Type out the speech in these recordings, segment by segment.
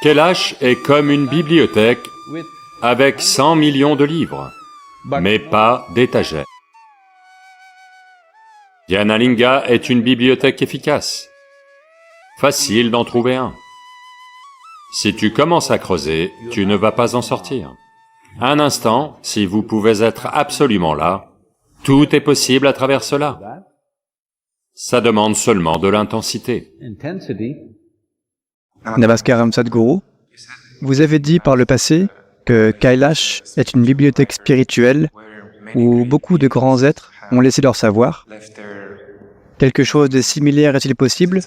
Kailash est comme une bibliothèque avec 100 millions de livres, mais pas d'étagères. Dhyanalinga est une bibliothèque efficace. Facile d'en trouver un. Si tu commences à creuser, tu ne vas pas en sortir. Un instant, si vous pouvez être absolument là, tout est possible à travers cela. Ça demande seulement de l'intensité. Namaskaram Sadhguru, vous avez dit par le passé que Kailash est une bibliothèque spirituelle où beaucoup de grands êtres ont laissé leur savoir. Quelque chose de similaire est-il possible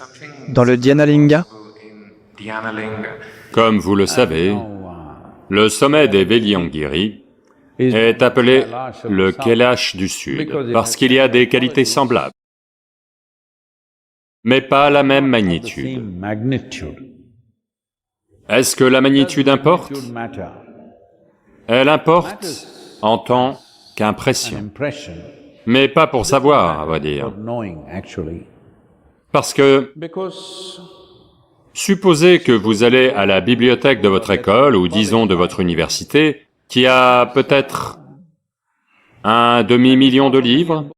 dans le Dhyanalinga? Comme vous le savez, le sommet des Veliangiri est appelé le Kailash du Sud parce qu'il y a des qualités semblables, mais pas la même magnitude. Est-ce que la magnitude importe? Elle importe en tant qu'impression, mais pas pour savoir, à vrai dire. Parce que, supposez que vous allez à la bibliothèque de votre école, ou disons de votre université, qui a peut-être un demi-million de livres.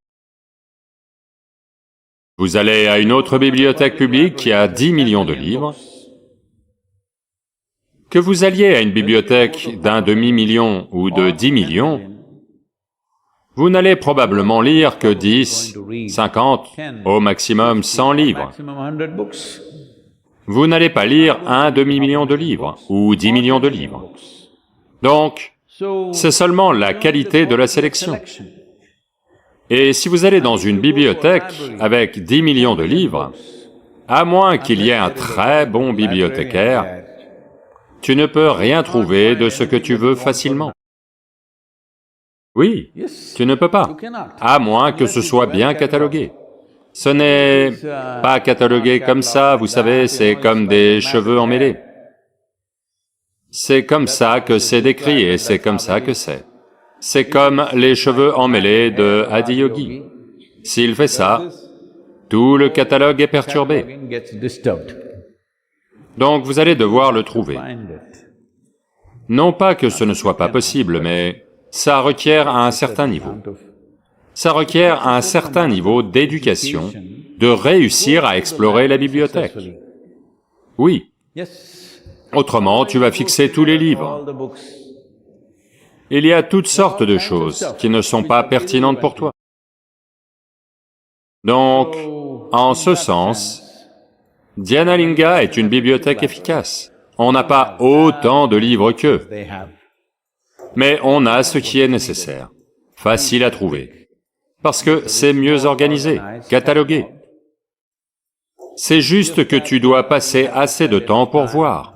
Vous allez à une autre bibliothèque publique qui a 10 millions de livres. Que vous alliez à une bibliothèque d'un demi-million ou de 10 millions, vous n'allez probablement lire que 10, 50, au maximum 100 livres. Vous n'allez pas lire un demi-million de livres ou 10 millions de livres. Donc, c'est seulement la qualité de la sélection. Et si vous allez dans une bibliothèque avec 10 millions de livres, à moins qu'il y ait un très bon bibliothécaire, tu ne peux rien trouver de ce que tu veux facilement. Oui, tu ne peux pas, à moins que ce soit bien catalogué. Ce n'est pas catalogué comme ça, vous savez, c'est comme des cheveux emmêlés. C'est comme ça que c'est décrit et c'est comme ça que c'est. C'est comme les cheveux emmêlés de Adiyogi. S'il fait ça, tout le catalogue est perturbé. Donc vous allez devoir le trouver. Non pas que ce ne soit pas possible, mais ça requiert un certain niveau. Ça requiert un certain niveau d'éducation, de réussir à explorer la bibliothèque. Oui. Autrement, tu vas fixer tous les livres. Il y a toutes sortes de choses qui ne sont pas pertinentes pour toi. Donc, en ce sens, Dhyanalinga est une bibliothèque efficace. On n'a pas autant de livres qu'eux, mais on a ce qui est nécessaire, facile à trouver, parce que c'est mieux organisé, catalogué. C'est juste que tu dois passer assez de temps pour voir.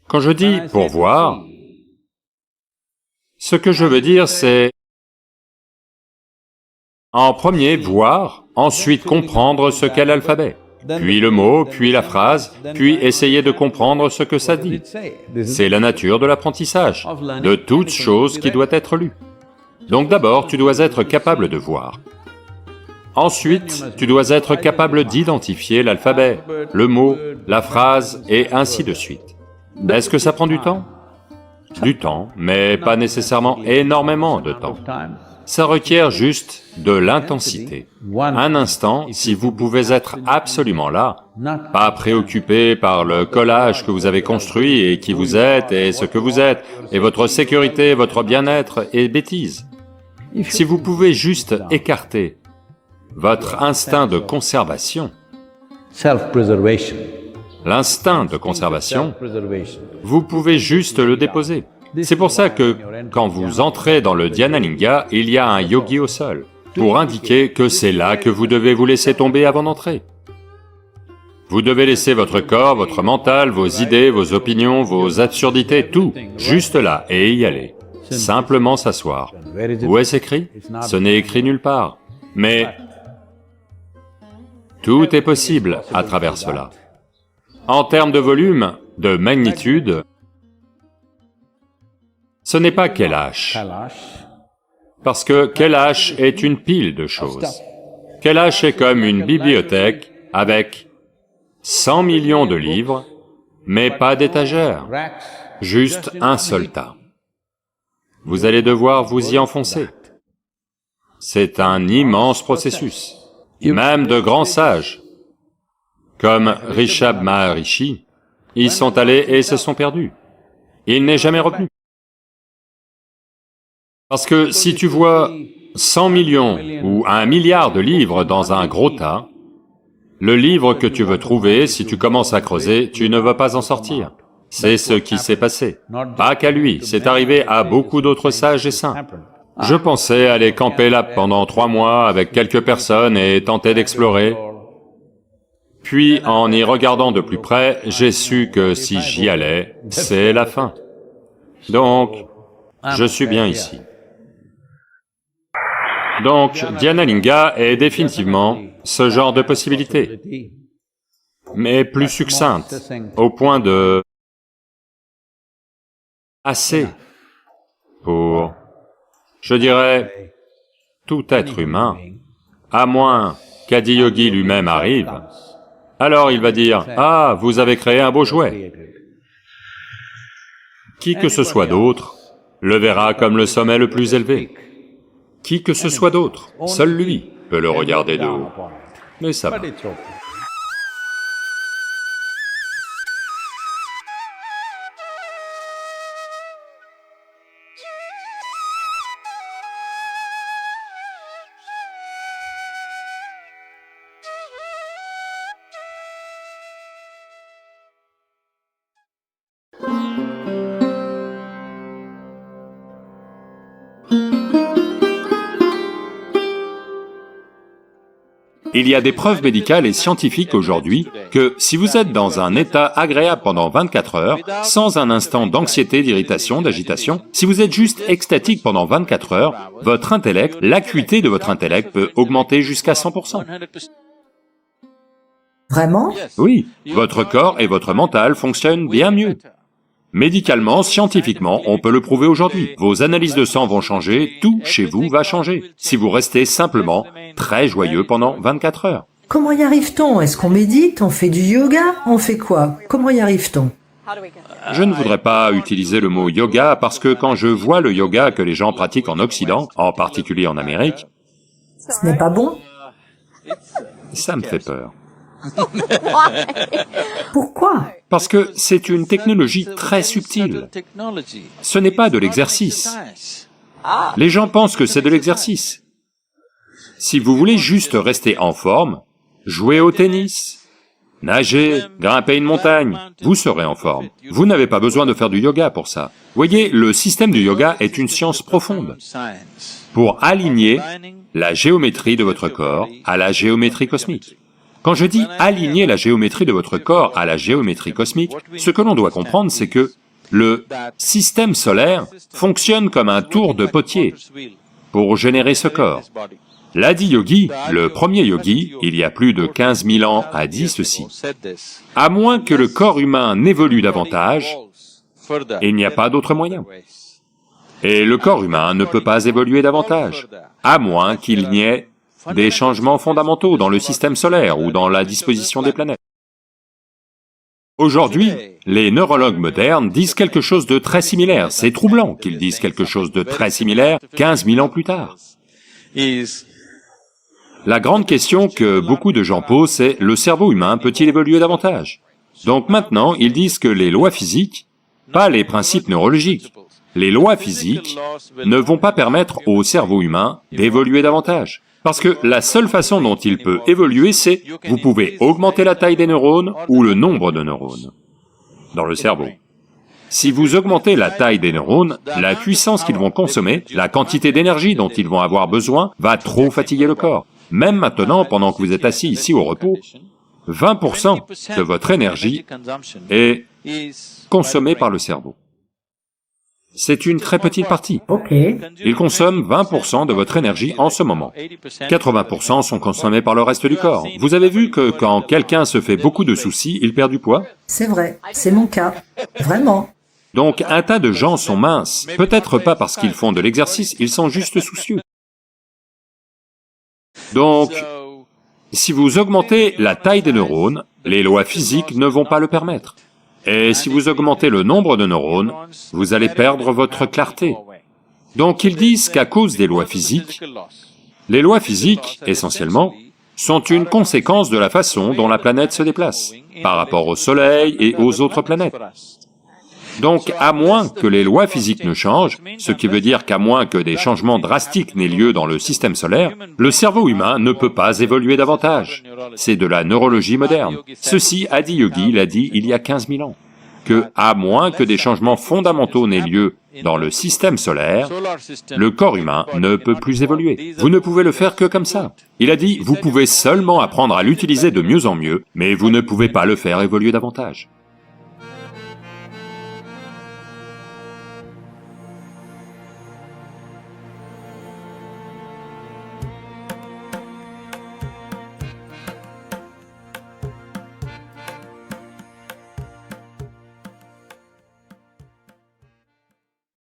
Quand je dis « pour voir », ce que je veux dire c'est en premier voir, ensuite comprendre ce qu'est l'alphabet, puis le mot, puis la phrase, puis essayer de comprendre ce que ça dit. C'est la nature de l'apprentissage, de toute chose qui doit être lue. Donc d'abord, tu dois être capable de voir. Ensuite, tu dois être capable d'identifier l'alphabet, le mot, la phrase, et ainsi de suite. Est-ce que ça prend du temps? Du temps, mais pas nécessairement énormément de temps. Ça requiert juste de l'intensité. Un instant, si vous pouvez être absolument là, pas préoccupé par le collage que vous avez construit et qui vous êtes et ce que vous êtes, et votre sécurité, votre bien-être et bêtises. Si vous pouvez juste écarter votre instinct de conservation, l'instinct de conservation, vous pouvez juste le déposer. C'est pour ça que, quand vous entrez dans le Dhyanalinga, il y a un yogi au sol, pour indiquer que c'est là que vous devez vous laisser tomber avant d'entrer. Vous devez laisser votre corps, votre mental, vos idées, vos opinions, vos absurdités, tout, juste là, et y aller. Simplement s'asseoir. Où est-ce écrit? Ce n'est écrit nulle part. Mais tout est possible à travers cela. En termes de volume, de magnitude, ce n'est pas Kailash, parce que Kailash est une pile de choses. Kailash est comme une bibliothèque avec 100 millions de livres, mais pas d'étagère, juste un seul tas. Vous allez devoir vous y enfoncer. C'est un immense processus. Même de grands sages, comme Rishabh Maharishi, y sont allés et se sont perdus. Il n'est jamais revenu. Parce que si tu vois 100 millions ou 1 milliard de livres dans un gros tas, le livre que tu veux trouver, si tu commences à creuser, tu ne vas pas en sortir. C'est ce qui s'est passé. Pas qu'à lui, c'est arrivé à beaucoup d'autres sages et saints. Je pensais aller camper là pendant 3 mois avec quelques personnes et tenter d'explorer. Puis, en y regardant de plus près, j'ai su que si j'y allais, c'est la fin. Donc, je suis bien ici. Donc, Dhyanalinga est définitivement ce genre de possibilité, mais plus succincte, au point de... assez pour, je dirais, tout être humain, à moins qu'Adiyogi lui-même arrive, alors il va dire, « Ah, vous avez créé un beau jouet !» Qui que ce soit d'autre le verra comme le sommet le plus élevé. Qui que ce soit d'autre, seul lui peut le regarder de haut. Mais ça va. Il y a des preuves médicales et scientifiques aujourd'hui que si vous êtes dans un état agréable pendant 24 heures, sans un instant d'anxiété, d'irritation, d'agitation, si vous êtes juste extatique pendant 24 heures, votre intellect, l'acuité de votre intellect peut augmenter jusqu'à 100%. Vraiment? Oui, votre corps et votre mental fonctionnent bien mieux. Médicalement, scientifiquement, on peut le prouver aujourd'hui. Vos analyses de sang vont changer, tout chez vous va changer, si vous restez simplement très joyeux pendant 24 heures. Comment y arrive-t-on? Est-ce qu'on médite? On fait du yoga? On fait quoi? Comment y arrive-t-on? Je ne voudrais pas utiliser le mot yoga parce que quand je vois le yoga que les gens pratiquent en Occident, en particulier en Amérique, Ce n'est pas bon? ça me fait peur. Pourquoi? Parce que c'est une technologie très subtile. Ce n'est pas de l'exercice. Les gens pensent que c'est de l'exercice. Si vous voulez juste rester en forme, jouez au tennis, nager, grimper une montagne, vous serez en forme. Vous n'avez pas besoin de faire du yoga pour ça. Voyez, le système du yoga est une science profonde pour aligner la géométrie de votre corps à la géométrie cosmique. Quand je dis aligner la géométrie de votre corps à la géométrie cosmique, ce que l'on doit comprendre, c'est que le système solaire fonctionne comme un tour de potier pour générer ce corps. L'Adi-yogi, le premier yogi, il y a plus de 15 000 ans, a dit ceci. À moins que le corps humain n'évolue davantage, il n'y a pas d'autre moyen. Et le corps humain ne peut pas évoluer davantage, à moins qu'il n'y ait des changements fondamentaux dans le système solaire ou dans la disposition des planètes. Aujourd'hui, les neurologues modernes disent quelque chose de très similaire. C'est troublant qu'ils disent quelque chose de très similaire 15 000 ans plus tard. La grande question que beaucoup de gens posent, c'est le cerveau humain peut-il évoluer davantage? Donc maintenant, ils disent que les lois physiques, pas les principes neurologiques, les lois physiques ne vont pas permettre au cerveau humain d'évoluer davantage. Parce que la seule façon dont il peut évoluer, c'est vous pouvez augmenter la taille des neurones ou le nombre de neurones dans le cerveau. Si vous augmentez la taille des neurones, la puissance qu'ils vont consommer, la quantité d'énergie dont ils vont avoir besoin, va trop fatiguer le corps. Même maintenant, pendant que vous êtes assis ici au repos, 20% de votre énergie est consommée par le cerveau. C'est une très petite partie. Ok. Il consomme 20% de votre énergie en ce moment. 80% sont consommés par le reste du corps. Vous avez vu que quand quelqu'un se fait beaucoup de soucis, il perd du poids? C'est vrai, c'est mon cas. Vraiment. Donc un tas de gens sont minces, peut-être pas parce qu'ils font de l'exercice, ils sont juste soucieux. Donc, si vous augmentez la taille des neurones, les lois physiques ne vont pas le permettre. Et si vous augmentez le nombre de neurones, vous allez perdre votre clarté. Donc ils disent qu'à cause des lois physiques, les lois physiques, essentiellement, sont une conséquence de la façon dont la planète se déplace, par rapport au Soleil et aux autres planètes. Donc, à moins que les lois physiques ne changent, ce qui veut dire qu'à moins que des changements drastiques n'aient lieu dans le système solaire, le cerveau humain ne peut pas évoluer davantage. C'est de la neurologie moderne. Ceci, Adiyogi l'a dit il y a 15 000 ans, que, à moins que des changements fondamentaux n'aient lieu dans le système solaire, le corps humain ne peut plus évoluer. Vous ne pouvez le faire que comme ça. Il a dit, vous pouvez seulement apprendre à l'utiliser de mieux en mieux, mais vous ne pouvez pas le faire évoluer davantage.